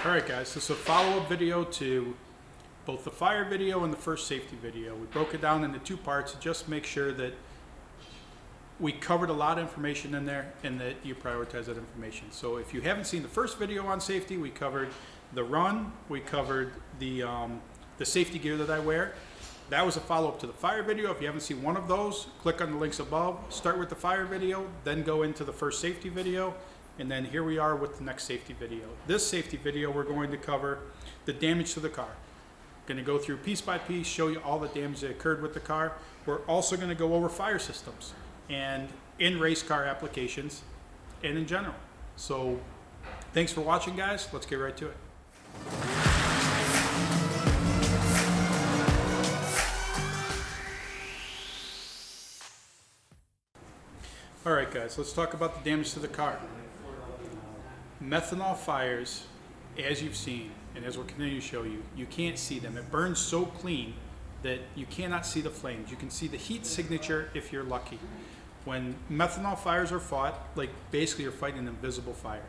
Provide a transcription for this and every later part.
Alright guys, this is a follow-up video to both the fire video and the first safety video. We broke it down into two parts to just make sure that we covered a lot of information in there and that you prioritize that information. So if you haven't seen the first video on safety, we covered the run, we covered the safety gear that I wear. That was a follow-up to the fire video. If you haven't seen one of those, click on the links above, start with the fire video, then go into the first safety video. And then here we are with the next safety video. This safety video, we're going to cover the damage to the car. Going to go through piece by piece, show you all the damage that occurred with the car. We're also going to go over fire systems and in race car applications and in general. So thanks for watching, guys. Let's get right to it. All right, guys, let's talk about the damage to the car. Methanol fires, as you've seen, and as we'll continue to show you, you can't see them. It burns so clean that you cannot see the flames. You can see the heat signature if you're lucky. When methanol fires are fought, like basically you're fighting an invisible fire.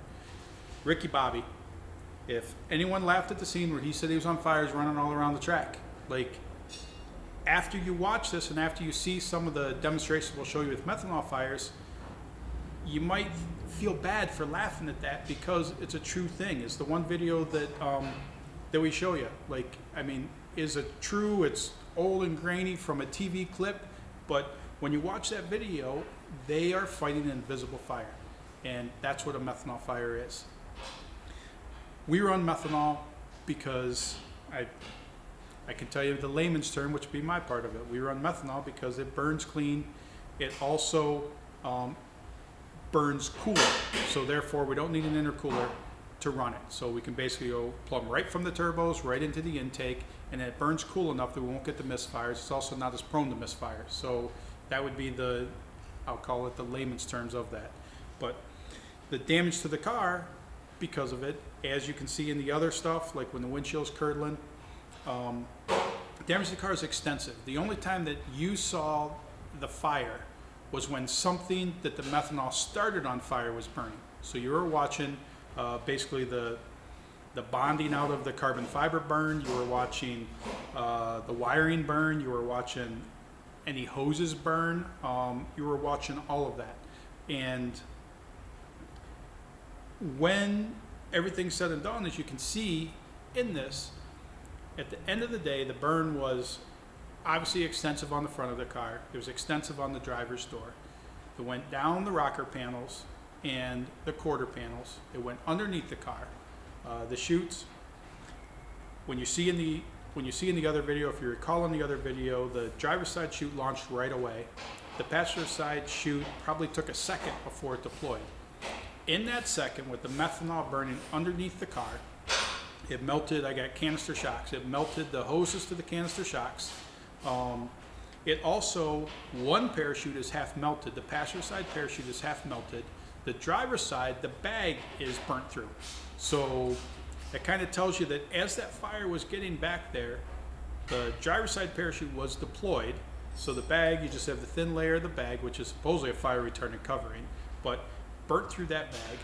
Ricky Bobby, if anyone laughed at the scene where he said he was on fire, he's running all around the track. Like, after you watch this and after you see some of the demonstrations we'll show you with methanol fires, you might feel bad for laughing at that because it's a true thing. It's the one video that that we show you. Like, I mean, is it true? It's old and grainy from a TV clip, but when you watch that video, they are fighting an invisible fire, and that's what a methanol fire is. We run methanol because I can tell you the layman's term, which would be my part of it. We run methanol because it burns clean. It also burns cooler, so therefore we don't need an intercooler to run it. So we can basically go plumb right from the turbos right into the intake, and it burns cool enough that we won't get the misfires. It's also not as prone to misfires. So that would be the, I'll call it the layman's terms of that. But the damage to the car because of it, as you can see in the other stuff, like when the windshield's curdling, damage to the car is extensive. The only time that you saw the fire was when something that the methanol started on fire was burning. So you were watching basically the bonding out of the carbon fiber burn, you were watching the wiring burn, you were watching any hoses burn, you were watching all of that. And when everything's said and done, as you can see in this, at the end of the day, the burn was obviously extensive on the front of the car. It was extensive on the driver's door. It went down the rocker panels and the quarter panels. It went underneath the car. The chutes, when you see in the other video, if you recall in the other video, the driver's side chute launched right away. The passenger side chute probably took a second before it deployed. In that second, with the methanol burning underneath the car, it melted. I got canister shocks. It melted the hoses to the canister shocks. It also, one parachute is half melted. The passenger side parachute is half melted. The driver's side, the bag is burnt through. So that kind of tells you that as that fire was getting back there, the driver's side parachute was deployed. So the bag, you just have the thin layer of the bag, which is supposedly a fire retardant covering, but burnt through that bag.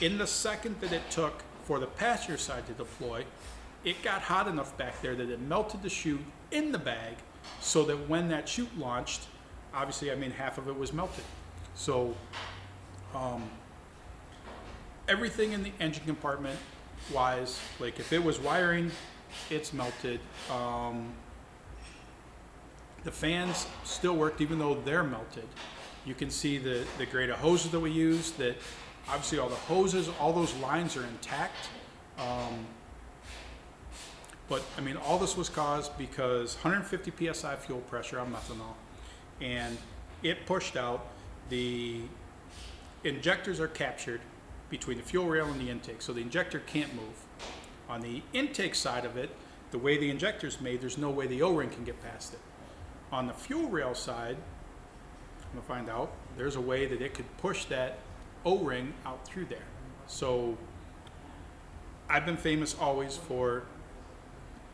In the second that it took for the passenger side to deploy, it got hot enough back there that it melted the chute in the bag, so that when that chute launched, obviously, I mean, half of it was melted. So everything in the engine compartment wise, like if it was wiring, it's melted. The fans still worked even though they're melted. You can see the grade of hoses that we use, that obviously all the hoses, all those lines are intact. But I mean, all this was caused because 150 PSI fuel pressure on methanol, and it pushed out. The injectors are captured between the fuel rail and the intake, so the injector can't move. On the intake side of it, the way the injector's made, there's no way the O-ring can get past it. On the fuel rail side, I'm gonna find out, there's a way that it could push that O-ring out through there. So I've been famous always for,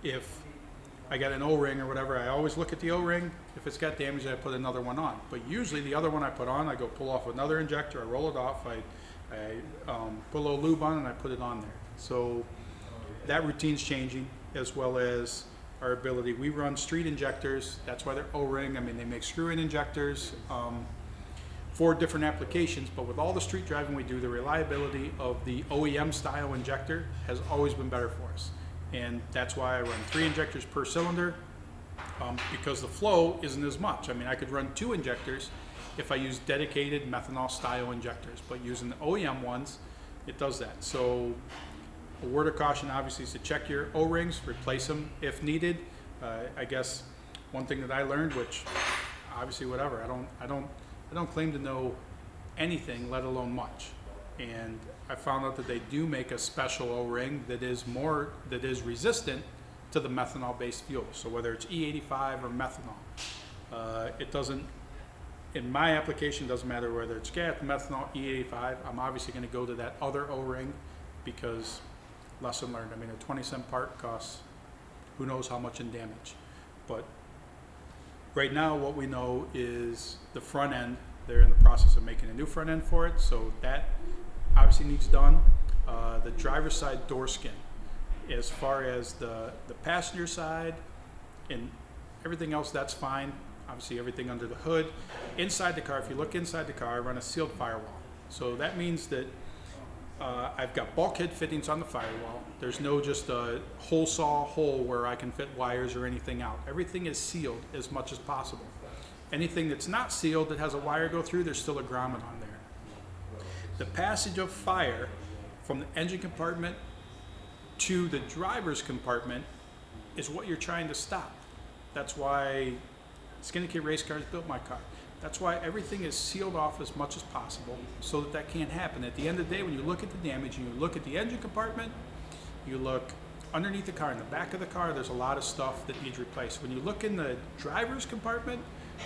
if I got an O-ring or whatever, I always look at the O-ring. If it's got damage, I put another one on. But usually the other one I put on, I go pull off another injector, I roll it off, I put a little lube on and I put it on there. So that routine's changing, as well as our ability. We run street injectors. That's why they're O-ring. I mean, they make screw-in injectors for different applications, but with all the street driving we do, the reliability of the OEM style injector has always been better for us. And that's why I run 3 injectors per cylinder, because the flow isn't as much. I mean, I could run 2 injectors if I use dedicated methanol style injectors, but using the OEM ones, it does that. So a word of caution obviously is to check your O-rings, replace them if needed. I guess one thing that I learned, which obviously whatever, I don't claim to know anything, let alone much. And I found out that they do make a special O-ring that is resistant to the methanol-based fuel. So whether it's E85 or methanol, it doesn't, in my application, doesn't matter whether it's gas, methanol, E85. I'm obviously going to go to that other O-ring because lesson learned. I mean, a 20-cent part costs who knows how much in damage. But right now, what we know is the front end, they're in the process of making a new front end for it, so that obviously needs done. The driver's side door skin, as far as the passenger side and everything else, that's fine. Obviously everything under the hood. Inside the car, if you look inside the car, I run a sealed firewall. So that means that I've got bulkhead fittings on the firewall. There's no just a hole saw hole where I can fit wires or anything out. Everything is sealed as much as possible. Anything that's not sealed that has a wire go through, there's still a grommet on there. The passage of fire from the engine compartment to the driver's compartment is what you're trying to stop. That's why Skinny Kid Race Cars built my car. That's why everything is sealed off as much as possible so that that can't happen. At the end of the day, when you look at the damage and you look at the engine compartment, you look underneath the car, in the back of the car, there's a lot of stuff that needs replaced. When you look in the driver's compartment,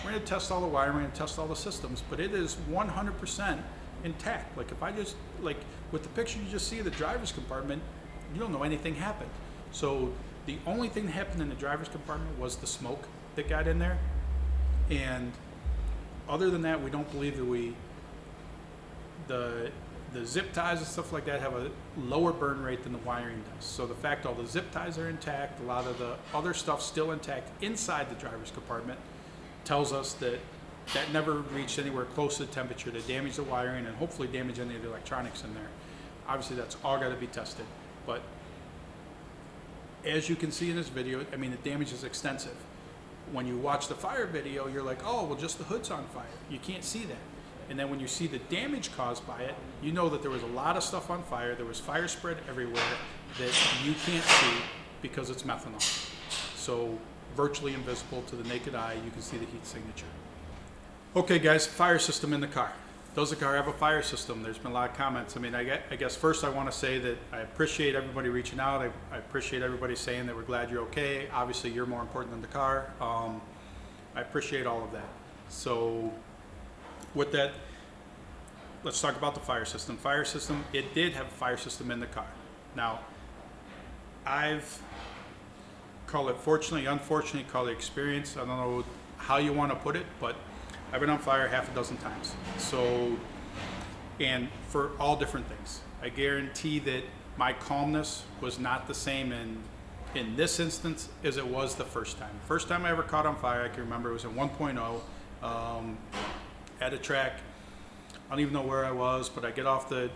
we're going to test all the wiring, we're going to test all the systems, but it is 100% intact. Like if I just, like with the picture you just see of the driver's compartment, you don't know anything happened. So the only thing that happened in the driver's compartment was the smoke that got in there. And other than that, we don't believe that the zip ties and stuff like that have a lower burn rate than the wiring does. So the fact all the zip ties are intact, a lot of the other stuff still intact inside the driver's compartment tells us that that never reached anywhere close to the temperature to damage the wiring and hopefully damage any of the electronics in there. Obviously that's all got to be tested, but as you can see in this video, I mean, the damage is extensive. When you watch the fire video, you're like, oh, well, just the hood's on fire. You can't see that. And then when you see the damage caused by it, you know that there was a lot of stuff on fire. There was fire spread everywhere that you can't see because it's methanol. So virtually invisible to the naked eye, you can see the heat signature. Okay, guys, fire system in the car. Does the car have a fire system? There's been a lot of comments. I mean, I guess first I want to say that I appreciate everybody reaching out. I appreciate everybody saying that we're glad you're okay. Obviously, you're more important than the car. I appreciate all of that. So with that, let's talk about the fire system. Fire system, it did have a fire system in the car. Now, I've call it fortunately, unfortunately, call it experience. I don't know how you want to put it, but I've been on fire half a dozen times. So, and for all different things. I guarantee that my calmness was not the same in this instance as it was the first time. First time I ever caught on fire, I can remember it was in 1.0 at a track. I don't even know where I was, but I get off the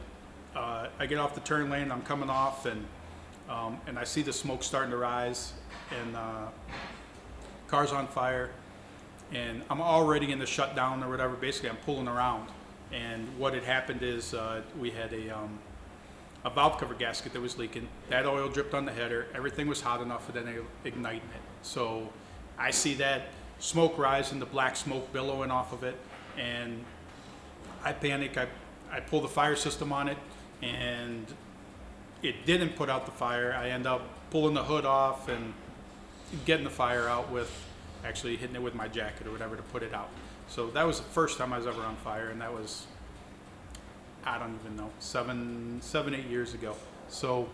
turn lane. I'm coming off, and I see the smoke starting to rise, and car's on fire. And I'm already in the shutdown or whatever. Basically, I'm pulling around. And what had happened is we had a valve cover gasket that was leaking. That oil dripped on the header. Everything was hot enough for then igniting it. So I see that smoke rising, the black smoke billowing off of it. And I panic. I pull the fire system on it. And it didn't put out the fire. I end up pulling the hood off and getting the fire out with actually hitting it with my jacket or whatever to put it out. So that was the first time I was ever on fire, and that was, I don't even know, 8 years ago. So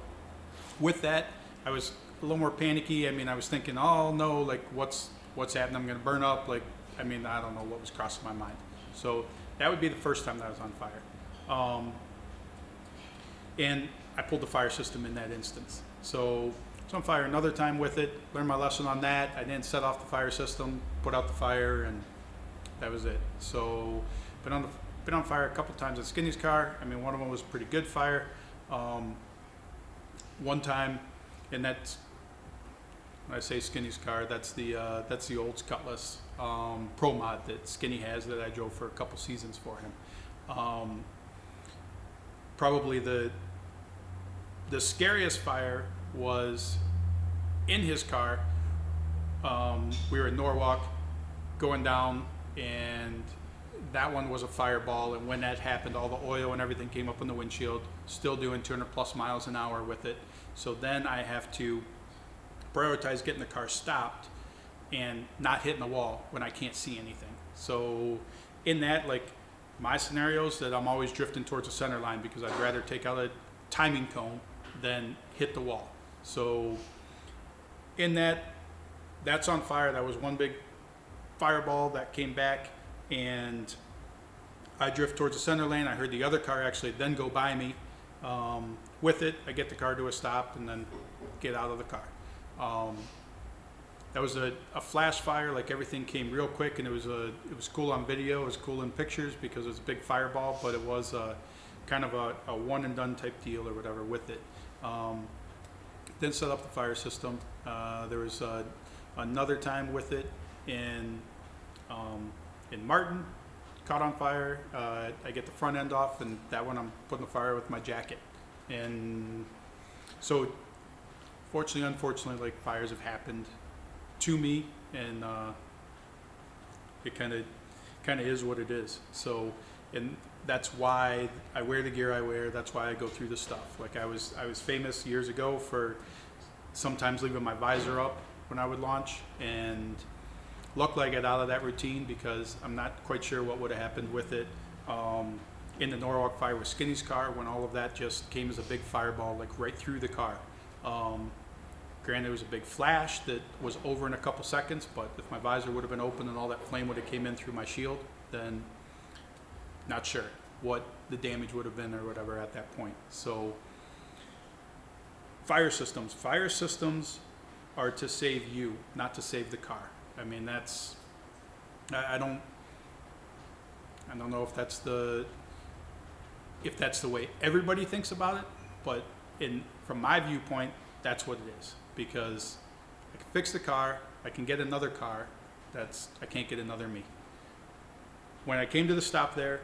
with that, I was a little more panicky. I mean, I was thinking, oh no, like what's happening? I'm gonna burn up. Like, I mean, I don't know what was crossing my mind. So that would be the first time that I was on fire. And I pulled the fire system in that instance. So it's on fire another time with it. Learned my lesson on that. I didn't set off the fire system, put out the fire, and that was it. So been on fire a couple times in Skinny's car. I mean, one of them was a pretty good fire. One time, and that's, when I say Skinny's car, that's the old Cutlass Pro Mod that Skinny has that I drove for a couple seasons for him. Probably the scariest fire was in his car. We were in Norwalk going down, and that one was a fireball, and when that happened, all the oil and everything came up in the windshield, still doing 200 plus miles an hour with it. So then I have to prioritize getting the car stopped and not hitting the wall when I can't see anything. So in that, like, my scenarios that I'm always drifting towards the center line because I'd rather take out a timing cone than hit the wall. So in that's on fire. That was one big fireball that came back, and I drift towards the center lane. I heard the other car actually then go by me with it. I get the car to a stop and then get out of the car. That was a flash fire. Like, everything came real quick, and it was cool on video. It was cool in pictures because it was a big fireball, but it was kind of a one and done type deal or whatever with it. Then set up the fire system. There was another time with it in Martin, caught on fire. I get the front end off, and that one I'm putting the fire with my jacket. And so, fortunately, unfortunately, like, fires have happened to me, and it kind of is what it is. So, and that's why I wear the gear I wear. That's why I go through the stuff. Like, I was famous years ago for sometimes leaving my visor up when I would launch, and luckily I got out of that routine because I'm not quite sure what would have happened with it in the Norwalk fire with Skinny's car, when all of that just came as a big fireball, like, right through the car. Granted, it was a big flash that was over in a couple seconds, but if my visor would have been open and all that flame would have came in through my shield, then not sure what the damage would have been or whatever at that point. So fire systems are to save you, not to save the car. I mean, I don't know if that's the way everybody thinks about it, but from my viewpoint, that's what it is. Because I can fix the car, I can get another car, I can't get another me. When I came to the stop there,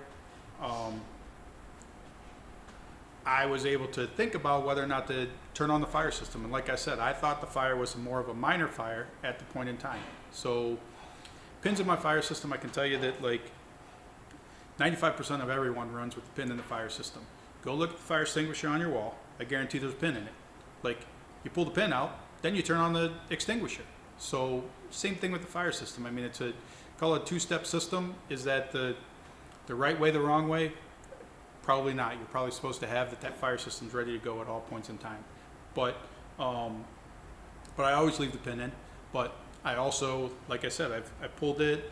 I was able to think about whether or not to turn on the fire system. And like I said, I thought the fire was more of a minor fire at the point in time. So pins in my fire system, I can tell you that, like, 95% of everyone runs with the pin in the fire system. Go look at the fire extinguisher on your wall. I guarantee there's a pin in it. Like, you pull the pin out, then you turn on the extinguisher. So same thing with the fire system. I mean, call it a two-step system. Is that the right way, the wrong way? Probably not. You're probably supposed to have that fire system's ready to go at all points in time. But I always leave the pin in. But I also, like I said, I pulled it.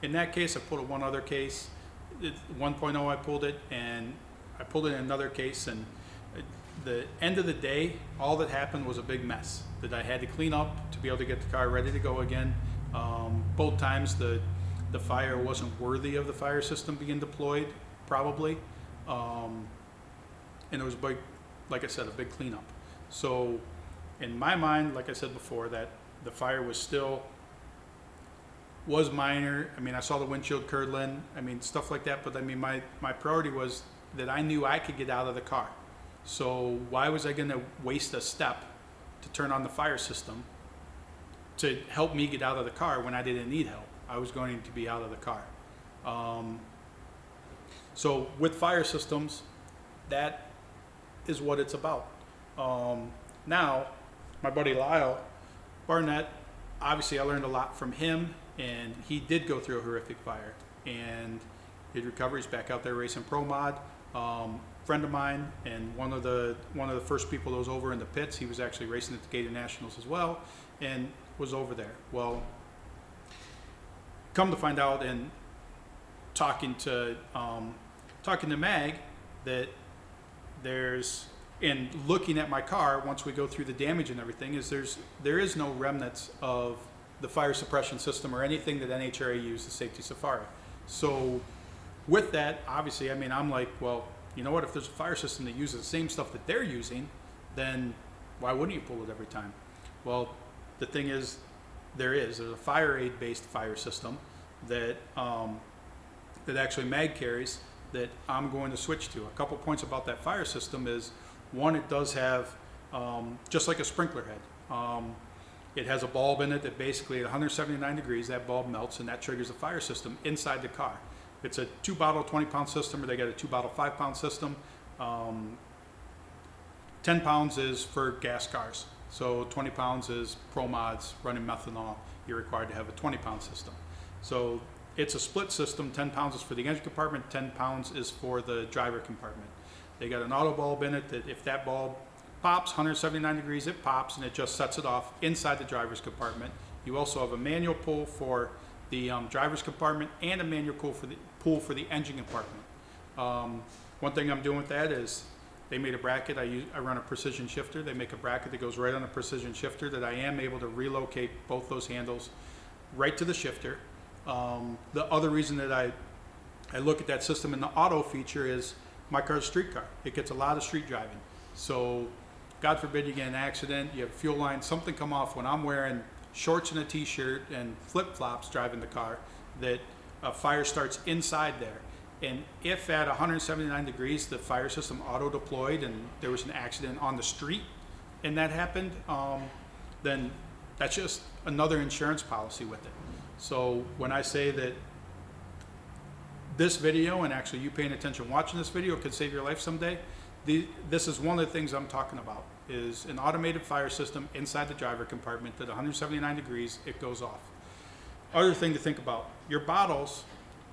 In that case, I pulled it one other case. 1.0 I pulled it, and I pulled it in another case, and the end of the day, all that happened was a big mess that I had to clean up to be able to get the car ready to go again. Both times the fire wasn't worthy of the fire system being deployed, probably. And it was like I said, a big cleanup. So in my mind, like I said before, that the fire was minor. I mean, I saw the windshield curdling, I mean, stuff like that. But I mean, my priority was that I knew I could get out of the car. So why was I going to waste a step to turn on the fire system to help me get out of the car when I didn't need help? I was going to be out of the car. So with fire systems, that is what it's about. Now, my buddy Lyle Barnett, obviously I learned a lot from him, and he did go through a horrific fire, and he'd recover. He's back out there racing Pro Mod. Friend of mine, and one of the first people that was over in the pits. He was actually racing at the Gatornationals as well, and was over there. Well, come to find out, and talking to Mag, that there's and looking at my car, once we go through the damage and everything, is there is no remnants of the fire suppression system or anything that NHRA used to safety safari. So with that, obviously, I mean, I'm like, well, you know what, if there's a fire system that uses the same stuff that they're using, then why wouldn't you pull it every time? Well, the thing is, there's a fire aid based fire system that that actually MAG carries that I'm going to switch to. A couple points about that fire system is, one, it does have just like a sprinkler head. It has a bulb in it that basically at 179 degrees, that bulb melts and that triggers a fire system inside the car. It's a 2-bottle 20-pound system, or they got a 2-bottle 5-pound system. 10 pounds is for gas cars. So 20 pounds is pro mods running methanol. You're required to have a 20-pound system. So it's a split system. 10 pounds is for the engine compartment, 10 pounds is for the driver compartment. They got an auto bulb in it that if that bulb pops 179 degrees, it pops and it just sets it off inside the driver's compartment. You also have a manual pull for the driver's compartment and a manual pull for the engine compartment. One thing I'm doing with that is they made a bracket. I run a precision shifter. They make a bracket that goes right on a precision shifter that I am able to relocate both those handles right to the shifter. The other reason that I look at that system in the auto feature is my car's a street car. It gets a lot of street driving. So God forbid you get an accident, you have a fuel line, something come off when I'm wearing shorts and a t-shirt and flip-flops driving the car, that a fire starts inside there. And if at 179 degrees the fire system auto-deployed and there was an accident on the street and that happened, then that's just another insurance policy with it. So when I say that this video, and actually you paying attention watching this video, could save your life someday, this is one of the things I'm talking about, is an automated fire system inside the driver compartment that 179 degrees, it goes off. Other thing to think about, your bottles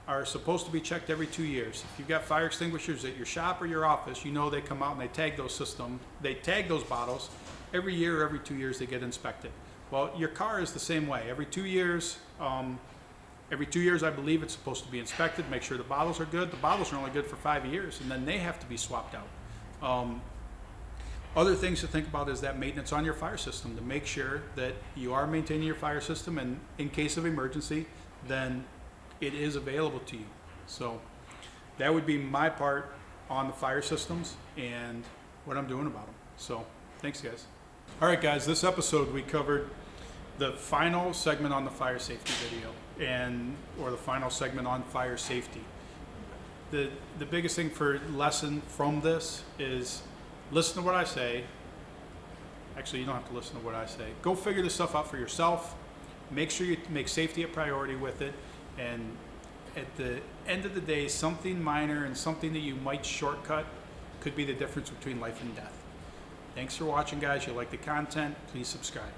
are supposed to be checked every 2 years. If you've got fire extinguishers at your shop or your office, you know they come out and they tag those bottles every year or every 2 years they get inspected. Well, your car is the same way. Every 2 years, I believe it's supposed to be inspected, make sure the bottles are good. The bottles are only good for 5 years, and then they have to be swapped out. Other things to think about is that maintenance on your fire system, to make sure that you are maintaining your fire system, and in case of emergency, then it is available to you. So that would be my part on the fire systems and what I'm doing about them. So thanks, guys. All right, guys, this episode we covered the final segment on the fire safety video, or the final segment on fire safety. The biggest thing for lesson from this is listen to what I say. Actually, you don't have to listen to what I say. Go figure this stuff out for yourself. Make sure you make safety a priority with it. And at the end of the day, something minor and something that you might shortcut could be the difference between life and death. Thanks for watching, guys. You like the content, please subscribe.